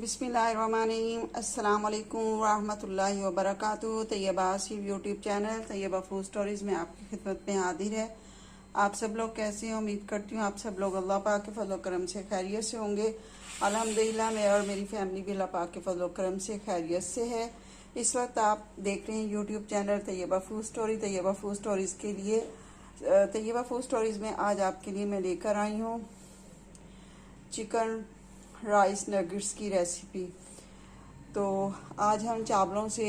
बिस्मिल्लाहिर्रहमानिर्रहीम। अस्सलाम वालेकुम रहमतुल्लाहि व बरकातुहू। Tayyaba Asif YouTube channel Tayyaba food stories में आपकी खिदमत में हाजिर है। आप सब लोग कैसे हैं? उम्मीद करती हूँ आप सब लोग अल्लाह पाक के फजल करम से खैरियत से होंगे। अल्हम्दुलिल्लाह मैं और मेरी फैमिली भी अल्लाह पाक के फजल करम से खैरियत से है। इस वक्त आप देख रहे हैं YouTube channel Tayyaba food story. Tayyaba food stories के लिए तैयबा फूड स्टोरीज़ में आज आपके लिए मैं लेकर आई हूँ चिकन राइस नगेट्स की रेसिपी। तो आज हम चावलों से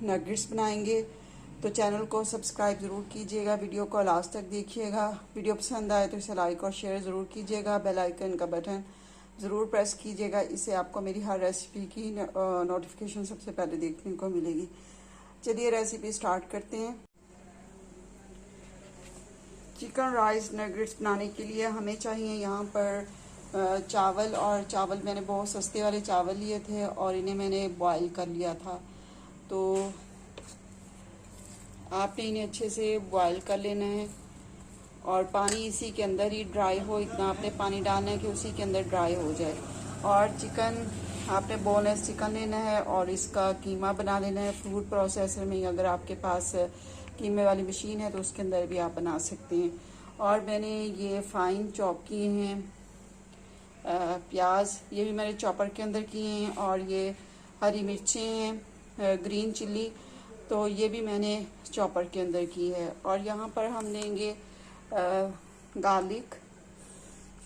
नगेट्स बनाएंगे। तो चैनल को सब्सक्राइब ज़रूर कीजिएगा, वीडियो को लास्ट तक देखिएगा। वीडियो पसंद आए तो इसे लाइक और शेयर ज़रूर कीजिएगा। बेल आइकन का बटन ज़रूर प्रेस कीजिएगा, इससे आपको मेरी हर रेसिपी की नोटिफिकेशन सबसे पहले देखने को मिलेगी। चलिए रेसिपी स्टार्ट करते हैं। चिकन राइस नगेट्स बनाने के लिए हमें चाहिए यहाँ पर चावल, और चावल मैंने बहुत सस्ते वाले चावल लिए थे और इन्हें मैंने बॉईल कर लिया था। तो आपने इन्हें अच्छे से बॉईल कर लेना है और पानी इसी के अंदर ही ड्राई हो, इतना आपने पानी डालना है कि उसी के अंदर ड्राई हो जाए। और चिकन आपने बोनलेस चिकन लेना है और इसका कीमा बना लेना है फूड प्रोसेसर में। अगर आपके पास कीमे वाली मशीन है तो उसके अंदर भी आप बना सकते हैं। और मैंने ये फाइन चॉप किए हैं प्याज, ये भी मैंने चॉपर के अंदर किए हैं। और ये हरी मिर्चें हैं ग्रीन चिल्ली, तो ये भी मैंने चॉपर के अंदर की है। और यहाँ पर हम लेंगे गार्लिक।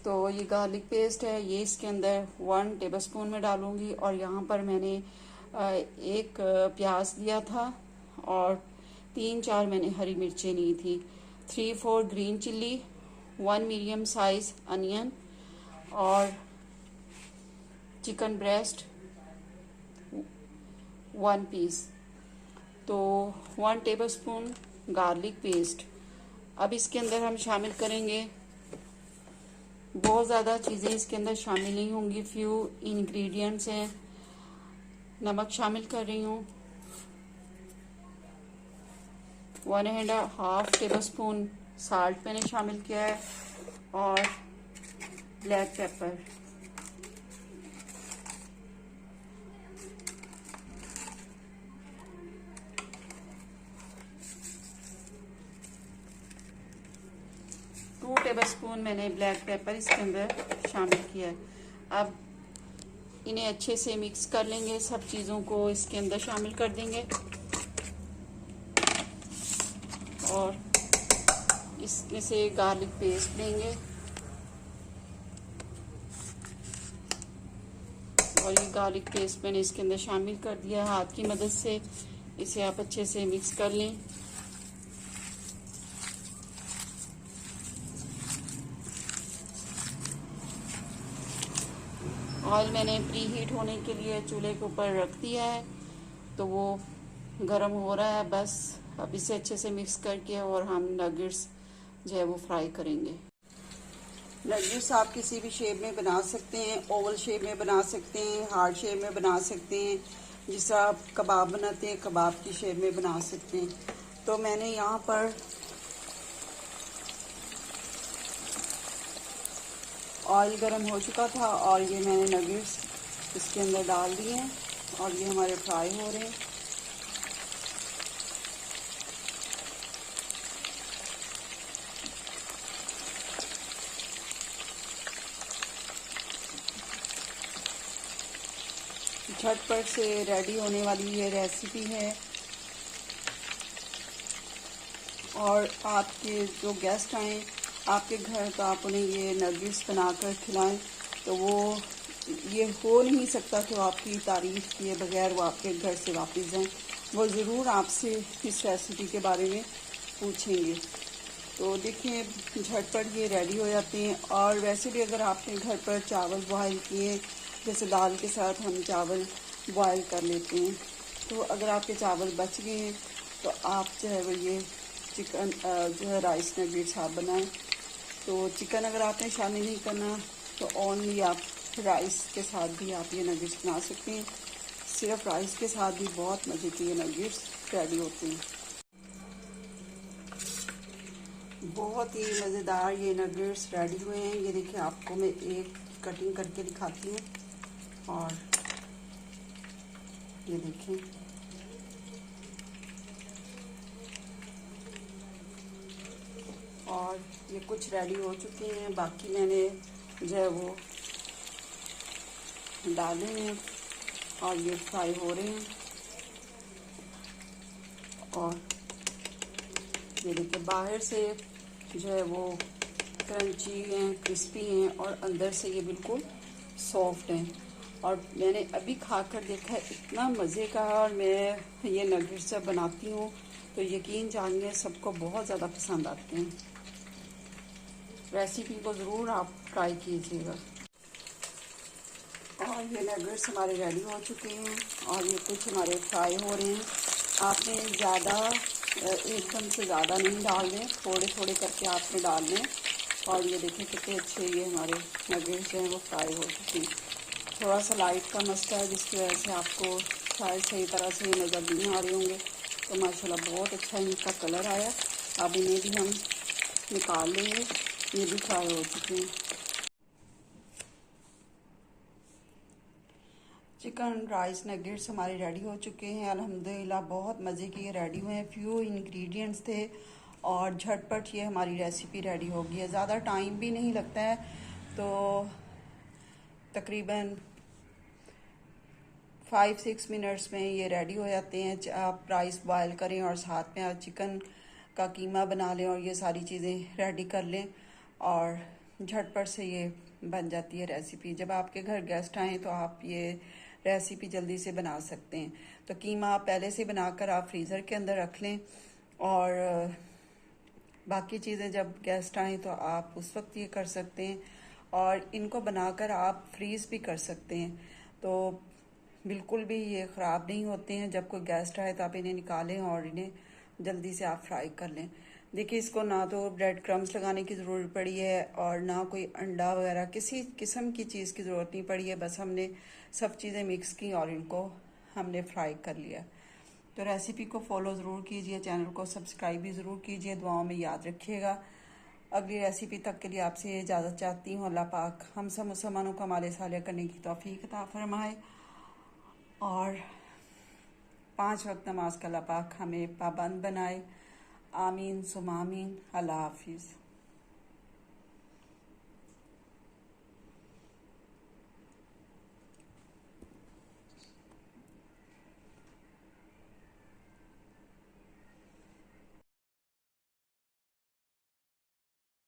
तो ये गार्लिक पेस्ट है, ये इसके अंदर 1 टेबलस्पून में डालूंगी। और यहाँ पर मैंने एक प्याज लिया था और 3-4 मैंने हरी मिर्चें ली थी, 3-4 green chilli, 1 medium size onion और चिकन ब्रेस्ट 1 पीस। तो 1 टेबलस्पून गार्लिक पेस्ट। अब इसके अंदर हम शामिल करेंगे, बहुत ज़्यादा चीज़ें इसके अंदर शामिल नहीं होंगी, फ्यू इंग्रेडिएंट्स हैं। नमक शामिल कर रही हूँ 1.5 टेबलस्पून साल्ट मैंने शामिल किया है और ब्लैक पेपर। टू टेबलस्पून मैंने ब्लैक पेपर इसके अंदर शामिल किया है। अब इन्हें अच्छे से मिक्स कर लेंगे, सब चीज़ों को इसके अंदर शामिल कर देंगे और इसमें से गार्लिक पेस्ट लेंगे और ये गार्लिक पेस्ट मैंने इसके अंदर शामिल कर दिया है हाथ की मदद से। इसे आप अच्छे से मिक्स कर लें। ऑयल मैंने प्री हीट होने के लिए चूल्हे के ऊपर रख दिया है, तो वो गर्म हो रहा है। बस अब इसे अच्छे से मिक्स करके और हम नगेट्स जो है वो फ्राई करेंगे। नगेट्स आप किसी भी शेप में बना सकते हैं, ओवल शेप में बना सकते हैं, हार्ड शेप में बना सकते हैं, जिस तरह आप कबाब बनाते हैं कबाब की शेप में बना सकते हैं। तो मैंने यहाँ पर ऑयल गर्म हो चुका था और ये मैंने नगेट्स इसके अंदर डाल दिए हैं और ये हमारे फ्राई हो रहे हैं। झटपट से रेडी होने वाली ये रेसिपी है। और आपके जो गेस्ट आए आपके घर, तो आप उन्हें ये नगेट्स बनाकर खिलाएं तो वो ये हो नहीं सकता कि वो आपकी तारीफ़ किए बगैर वो आपके घर से वापस जाएं। वो ज़रूर आपसे इस रेसिपी के बारे में पूछेंगे। तो देखिए झटपट ये रेडी हो जाते हैं। और वैसे भी अगर आपने घर पर चावल बॉयल किए, जैसे दाल के साथ हम चावल बॉयल कर लेते हैं, तो अगर आपके चावल बच गए हैं तो आप जो है वो ये चिकन जो है राइस नगेट्स आप बनाएं। तो चिकन अगर आपने शामिल नहीं करना तो ओनली आप राइस के साथ भी आप ये नगेट्स बना सकते हैं। सिर्फ राइस के साथ भी बहुत मज़े के ये नगेट्स रेडी होते हैं। बहुत ही मज़ेदार ये नगेट्स रेडी हुए हैं। ये देखिए आपको मैं एक कटिंग करके दिखाती हूँ। और ये देखें, और ये कुछ रेडी हो चुके हैं, बाकी मैंने जो है वो डाले हैं और ये फ्राई हो रहे हैं। और ये देखिए बाहर से जो है वो क्रंची हैं, क्रिस्पी हैं, और अंदर से ये बिल्कुल सॉफ्ट हैं। और मैंने अभी खाकर देखा है, इतना मज़े का। और मैं ये नगेट्स जब बनाती हूँ तो यकीन जानिए सबको बहुत ज़्यादा पसंद आते हैं। रेसिपी को ज़रूर आप ट्राई कीजिएगा। और ये नगेट्स हमारे रेडी हो चुके हैं और ये कुछ हमारे फ्राई हो रहे हैं। आपने ज़्यादा एकदम से ज़्यादा नहीं डालने, थोड़े थोड़े करके आपने डालने। और ये देखिए कितने अच्छे ये हमारे नगेट्स हैं वो फ्राई हो चुके हैं। थोड़ा सा लाइट का मसला है जिसकी वजह से आपको शायद सही तरह से नज़र नहीं आ रहे होंगे। तो माशाल्लाह बहुत अच्छा इनका कलर आया। अब इन्हें भी हम निकाल लेंगे, ये भी फ्राई हो चुके हैं। चिकन राइस नगेट्स हमारे रेडी हो चुके हैं अल्हम्दुलिल्लाह। बहुत मज़े के रेडी हुए हैं, फ्यू इंग्रेडिएंट्स थे और झटपट ये हमारी रेसिपी रेडी हो गई है। ज़्यादा टाइम भी नहीं लगता है, तो तकरीबन 5-6 मिनट्स में ये रेडी हो जाते हैं। आप राइस बॉयल करें और साथ में आप चिकन का कीमा बना लें और ये सारी चीज़ें रेडी कर लें और झटपट से ये बन जाती है रेसिपी। जब आपके घर गेस्ट आएँ तो आप ये रेसिपी जल्दी से बना सकते हैं। तो कीमा आप पहले से बनाकर आप फ्रीज़र के अंदर रख लें और बाकी चीज़ें जब गेस्ट आएँ तो आप उस वक्त ये कर सकते हैं। और इनको बनाकर आप फ्रीज़ भी कर सकते हैं, तो बिल्कुल भी ये ख़राब नहीं होते हैं। जब कोई गेस्ट आए तो आप इन्हें निकालें और इन्हें जल्दी से आप फ्राई कर लें। देखिए इसको ना तो ब्रेड क्रम्स लगाने की ज़रूरत पड़ी है और ना कोई अंडा वगैरह किसी किस्म की चीज़ की ज़रूरत नहीं पड़ी है। बस हमने सब चीज़ें मिक्स की और इनको हमने फ्राई कर लिया। तो रेसिपी को फॉलो ज़रूर कीजिए, चैनल को सब्सक्राइब भी ज़रूर कीजिए, दुआओं में याद रखिएगा। अगली रेसिपी तक के लिए आपसे इजाज़त चाहती हूँ। अल्लाह पाक हम सब मुसलमानों को हमारे साले करने की तौफीक अता फरमाए और 5 वक्त नमाज का अल्लाह पाक हमें पाबंद बनाए। आमीन सुम आमीन। अल्लाह हाफिज़।